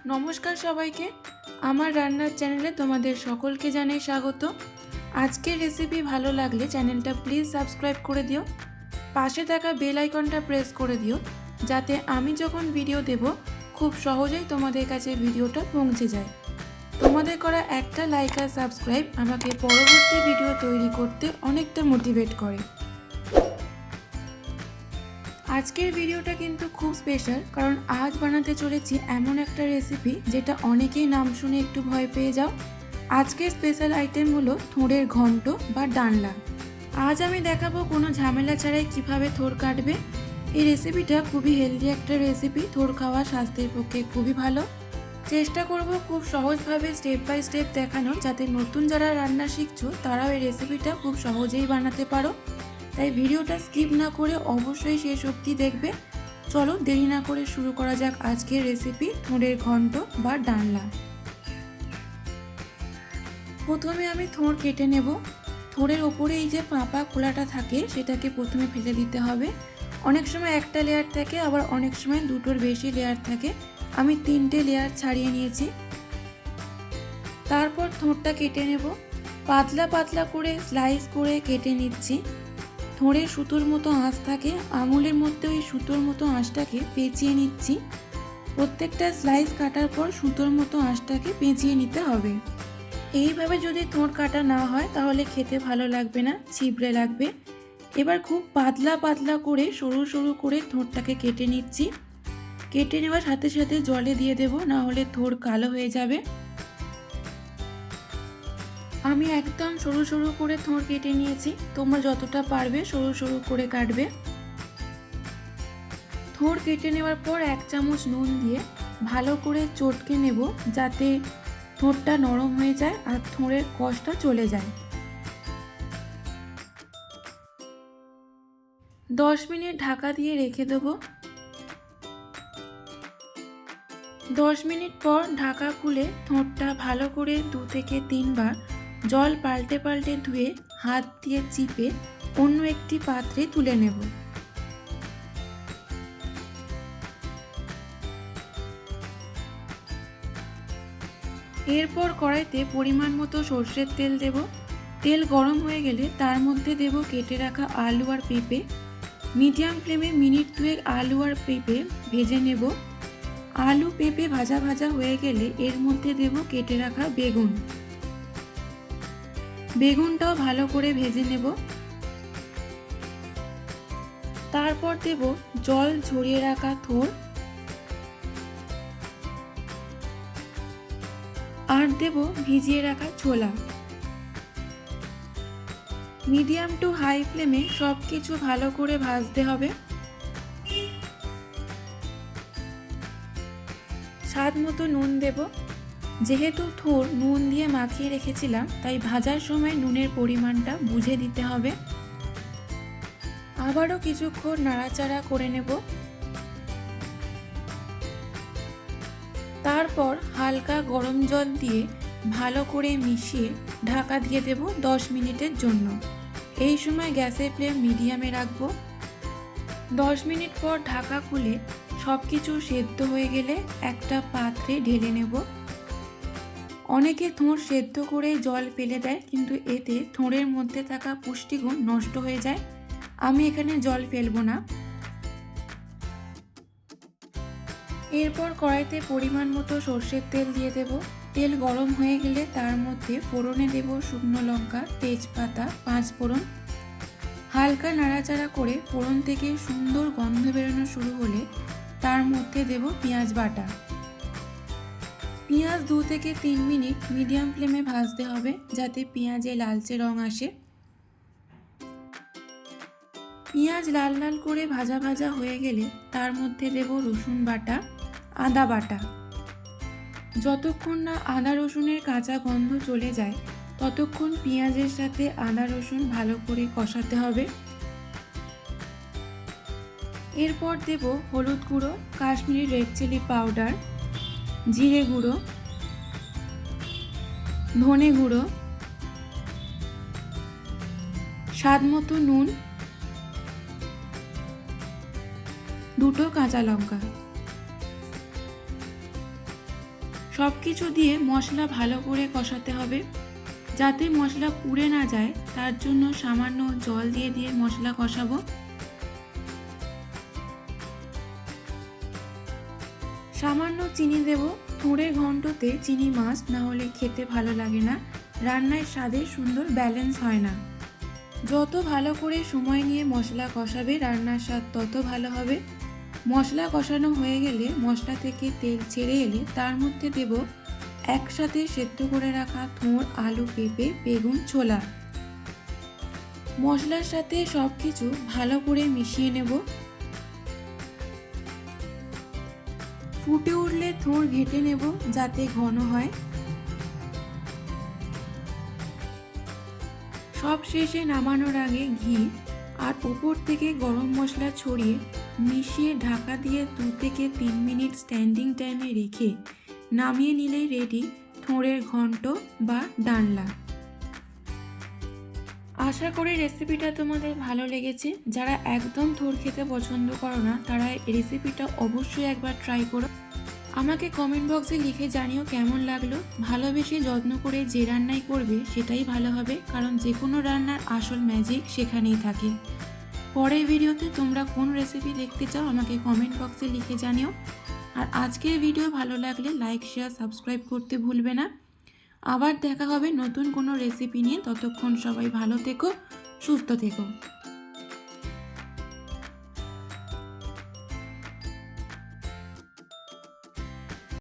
নমস্কার সবাইকে, আমার রান্নার চ্যানেলে তোমাদের সকলকে জানাই স্বাগত। আজকের রেসিপি ভালো লাগলে চ্যানেলটা প্লিজ সাবস্ক্রাইব করে দিও, পাশে থাকা বেল আইকনটা প্রেস করে দিও, যাতে আমি যখন ভিডিও দেব খুব সহজেই তোমাদের কাছে ভিডিওটা পৌঁছে যায়। তোমাদের করা একটা লাইক আর সাবস্ক্রাইব আমাকে পরবর্তী ভিডিও তৈরি করতে অনেকটা মোটিভেট করে। আজকের ভিডিওটা কিন্তু খুব স্পেশাল, কারণ আজ বানাতে চলেছি এমন একটা রেসিপি যেটা অনেকেই নাম শুনে একটু ভয় পেয়ে যাও। আজকের স্পেশাল আইটেম হলো থোড়ের ঘন্ট বা ডালনা। আজ আমি দেখাবো কোনো ঝামেলা ছাড়াই কিভাবে থোড় কাটবে। এই রেসিপিটা খুবই হেলদি একটা রেসিপি, থোড় খাওয়া স্বাস্থ্যের পক্ষে খুবই ভালো। চেষ্টা করব খুব সহজভাবে স্টেপ বাই স্টেপ দেখানোর, যাতে নতুন যারা রান্না শিখছো তারাও এই রেসিপিটা খুব সহজেই বানাতে পারো। তাই ভিডিওটা স্কিপ না করে অবশ্যই শেষ অবধি দেখবে। চলো দেরি না করে শুরু করা যাক আজকের রেসিপি থোড়ের ঘন্ট বা ডালনা। প্রথমে আমি থোড় কেটে নেব। থোড়ের ওপরে এই যে ফাঁপা খোলাটা থাকে সেটাকে প্রথমে ফেলে দিতে হবে। অনেক সময় একটা লেয়ার থাকে, আবার অনেক সময় দুটোর বেশি লেয়ার থাকে। আমি 3টে লেয়ার ছাড়িয়ে নিয়েছি। তারপর থোড়টা কেটে নেব। পাতলা পাতলা করে স্লাইস করে কেটে নিচ্ছি। থোড়ের সুতোর মতো আঁশ থাকে, আঙুলের মধ্যে ওই সুতোর মতো আঁশটাকে পেঁচিয়ে নিচ্ছি। প্রত্যেকটা স্লাইস কাটার পর সুতোর মতো আঁশটাকে পেঁচিয়ে নিতে হবে। এইভাবে যদি থোড় কাটা না হয় তাহলে খেতে ভালো লাগবে না, ছিবড়ে লাগবে। এবার খুব পাতলা পাতলা করে সরু সরু করে থোড়টাকে কেটে নিচ্ছি। কেটে নেওয়ার সাথে সাথে জলে দিয়ে দেব, না হলে থোড় কালো হয়ে যাবে। আমি একদম সরু সরু করে থোড় কেটে নিয়েছি। তোমরা যতটা পারবে সরু সরু করে কাটবে। থোড় কেটে নেওয়ার পর 1 চামচ নুন দিয়ে ভালো করে চটকে নেব, যাতে থোড়টা নরম হয়ে যায় আর থোড়ের কষটা চলে যায়। 10 মিনিট ঢাকা দিয়ে রেখে দেবো। 10 মিনিট পর ঢাকা খুলে থোড়টা ভালো করে 2 থেকে 3 বার জল পাল্টে পাল্টে ধুয়ে হাত দিয়ে চিপে অন্য একটি পাত্রে তুলে নেব। এরপর কড়াইতে পরিমাণ মতো সর্ষের তেল দেব। তেল গরম হয়ে গেলে তার মধ্যে দেব কেটে রাখা আলু আর পেঁপে। মিডিয়াম ফ্লেমে মিনিট 2 আলু আর পেঁপে ভেজে নেব। আলু পেঁপে ভাজা ভাজা হয়ে গেলে এর মধ্যে দেব কেটে রাখা বেগুন। বেগুনটাও ভালো করে ভেজে নেব। তারপর দেব জল ঝরিয়ে রাখা থোড় আর দেব ভিজিয়ে রাখা ছোলা। মিডিয়াম টু হাই ফ্লেমে সব কিছু ভালো করে ভাজতে হবে। স্বাদ মতো নুন দেব। যেহেতু থোড় নুন দিয়ে মাখিয়ে রেখেছিলাম, তাই ভাজার সময় নুনের পরিমাণটা বুঝে দিতে হবে। আবারও কিছুক্ষণ নাড়াচাড়া করে নেব। তারপর হালকা গরম জল দিয়ে ভালো করে মিশিয়ে ঢাকা দিয়ে দেব 10 মিনিটের জন্য। এই সময় গ্যাসের ফ্লেম মিডিয়ামে রাখব। 10 মিনিট পর ঢাকা খুলে সব কিছু সেদ্ধ হয়ে গেলে একটা পাত্রে ঢেলে নেব। অনেকে থোড় সেদ্ধ করে জল ফেলে দেয়, কিন্তু এতে থোড়ের মধ্যে থাকা পুষ্টিগুণ নষ্ট হয়ে যায়। আমি এখানে জল ফেলবো না। এরপর কড়াইতে পরিমাণ মতো সর্ষের তেল দিয়ে দেব। তেল গরম হয়ে গেলে তার মধ্যে ফোড়নে দেব শুকনো লঙ্কা, তেজপাতা, 5 ফোড়ন। হালকা নাড়াচাড়া করে ফোড়ন থেকে সুন্দর গন্ধ বেরোনো শুরু হলে তার মধ্যে দেব পেঁয়াজ বাটা। পেঁয়াজ 2 থেকে 3 মিনিট মিডিয়াম ফ্লেমে ভাজতে হবে, যাতে পেঁয়াজে লালচে রং আসে। পেঁয়াজ লাল লাল করে ভাজা ভাজা হয়ে গেলে তার মধ্যে দেব রসুন বাটা, আদা বাটা। যতক্ষণ না আদা রসুনের কাঁচা গন্ধ চলে যায় ততক্ষণ পেঁয়াজের সাথে আদা রসুন ভালো করে কষাতে হবে। এরপর দেব হলুদ গুঁড়ো, কাশ্মীরি রেড চিলি পাউডার, জিরে গুঁড়ো, ধনে গুঁড়ো, স্বাদ মতো নুন, 2টো কাঁচা লঙ্কা। সব কিছু দিয়ে মশলা ভালো করে কষাতে হবে, যাতে মশলা পুড়ে না যায়। তার জন্য সামান্য জল দিয়ে দিয়ে মশলা কষাবো। সামান্য চিনি দেব। থোড়ের ঘন্টতে চিনি মাস্ট, না হলে খেতে ভালো লাগে না, রান্নার স্বাদে সুন্দর ব্যালেন্স হয় না। যত ভালো করে সময় নিয়ে মশলা কষাবে রান্নার স্বাদ তত ভালো হবে। মশলা কষানো হয়ে গেলে, মশলা থেকে তেল ছেড়ে এলে তার মধ্যে দেব একসাথে সেদ্ধ করে রাখা থোড়, আলু, পেঁপে, বেগুন, ছোলা। মশলার সাথে সব কিছু ভালো করে মিশিয়ে নেব। ফুটে উঠলে থোড় ঘেঁটে নেব যাতে ঘন হয়। সব শেষে নামানোর আগে ঘি আর উপর থেকে গরম মশলা ছড়িয়ে মিশিয়ে ঢাকা দিয়ে 2 থেকে 3 মিনিট স্ট্যান্ডিং টাইমে রেখে নামিয়ে নিলেই রেডি থোড়ের ঘন্ট বা ডালনা। আশা করি রেসিপিটা তোমাদের ভালো লেগেছে। যারা একদম থোড় খেতে পছন্দ করো না, তারা এই রেসিপিটা অবশ্যই একবার ট্রাই করো। আমাকে কমেন্ট বক্সে লিখে জানিও কেমন লাগলো। ভালোবেসে যত্ন করে যে রান্নাই করবে সেটাই ভালো হবে, কারণ যে কোনো রান্নার আসল ম্যাজিক সেখানেই থাকে। পরের ভিডিওতে তোমরা কোন রেসিপি দেখতে চাও আমাকে কমেন্ট বক্সে লিখে জানিও। আর আজকের ভিডিও ভালো লাগলে লাইক, শেয়ার, সাবস্ক্রাইব করতে ভুলবে না। আবার দেখা হবে নতুন কোনো রেসিপি নিয়ে। ততক্ষণ সবাই ভালো থেকো, সুস্থ থেকো।